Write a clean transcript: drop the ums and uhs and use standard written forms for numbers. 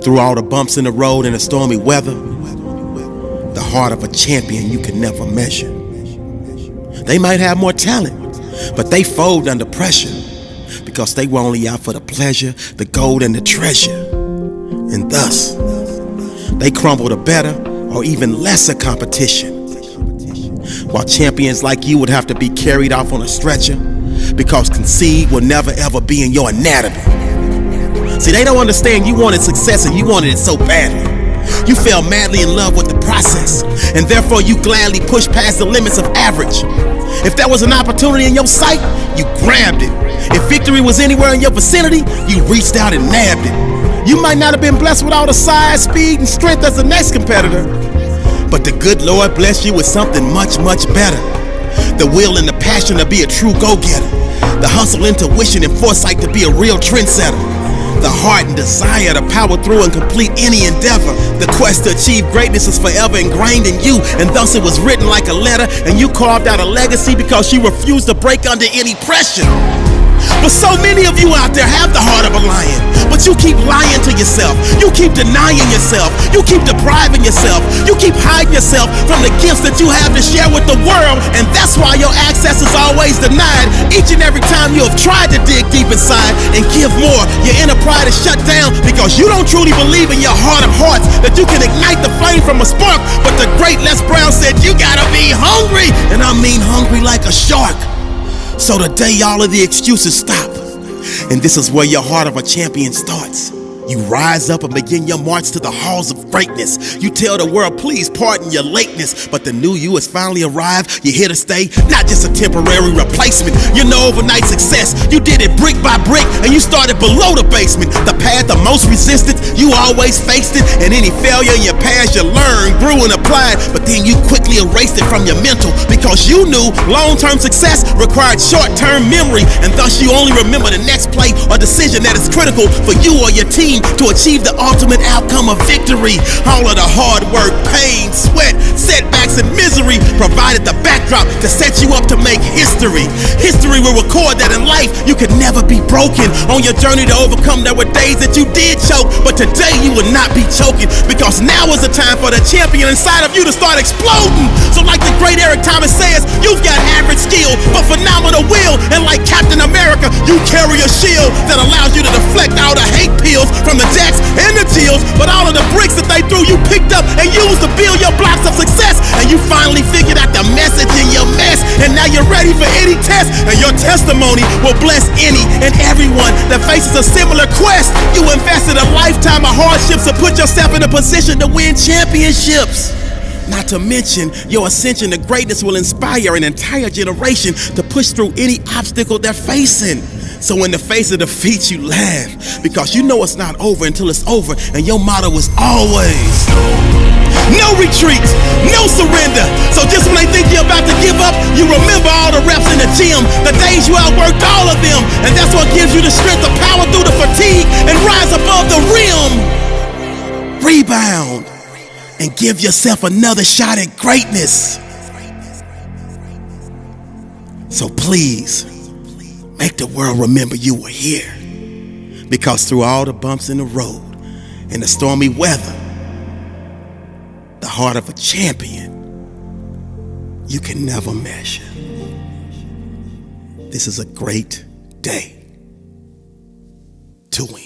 Through all the bumps in the road and the stormy weather, the heart of a champion you can never measure. They might have more talent, but they fold under pressure because they were only out for the pleasure, the gold, and the treasure. And thus, they crumble to better or even lesser competition. While champions like you would have to be carried off on a stretcher because concede will never ever be in your anatomy. See, they don't understand you wanted success and you wanted it so badly. You fell madly in love with the process, and therefore you gladly pushed past the limits of average. If there was an opportunity in your sight, you grabbed it. If victory was anywhere in your vicinity, you reached out and nabbed it. You might not have been blessed with all the size, speed, and strength as the next competitor, but the good Lord blessed you with something much, much better. The will and the passion to be a true go-getter. The hustle, intuition, and foresight to be a real trendsetter. The heart and desire to power through and complete any endeavor. The quest to achieve greatness is forever ingrained in you, and thus it was written like a letter, and you carved out a legacy because you refused to break under any pressure. But so many of you out there have the heart of a lion, but you keep lying to yourself. You keep denying yourself. You keep depriving yourself. You keep hiding yourself from the gifts that you have to share with the world, and that's why your access is always denied. Each and every time you have tried to dig deep inside and give more, your inner pride is shut down because you don't truly believe in your heart of hearts that you can ignite the flame from a spark. But the great Les Brown said you gotta be hungry, and I mean hungry like a shark. So today all of the excuses stop, and this is where your heart of a champion starts. You rise up and begin your march to the halls of greatness. You tell the world, please pardon your lateness, but the new you has finally arrived. You're here to stay, not just a temporary replacement. You're no overnight success. You did it brick by brick, and you started below the basement. The path of most resistance, you always faced it, and any failure in your past you learned, grew, and applied, but then you quickly erased it from your mental because you knew long-term success required short-term memory, and thus you only remember the next play or decision that is critical for you or your team to achieve the ultimate outcome of victory. All of the hard work, pain, sweat, setbacks, and misery provided the backdrop to set you up to make history. History will record that in life you could never be broken. On your journey to overcome, there were days that you did choke, but today you will not be choking because now is the time for the champion inside of you to start exploding. So like the great Eric Thomas says, you've got average skill but phenomenal will, and like Captain America, you carry a shield that allows you to deflect all the hate pills from the jacks and the jills, but all of the bricks that they threw you picked up and used to build your blocks of success, and you finally figured out the message in your mess, and now you're ready for any test, and your testimony will bless any and everyone that faces a similar quest. You invested a lifetime of hardships to put yourself in a position to win championships. Not to mention, your ascension to greatness will inspire an entire generation to push through any obstacle they're facing. So in the face of defeat, you laugh because you know it's not over until it's over, and your motto is always no retreat, no surrender. So just when they think you're about to give up, you remember all the reps in the gym, the days you outworked all of them, and that's what gives you the strength to power through the fatigue and rise above the rim. Rebound and give yourself another shot at greatness. So please, make the world remember you were here, because through all the bumps in the road and the stormy weather, the heart of a champion you can never measure. This is a great day to win.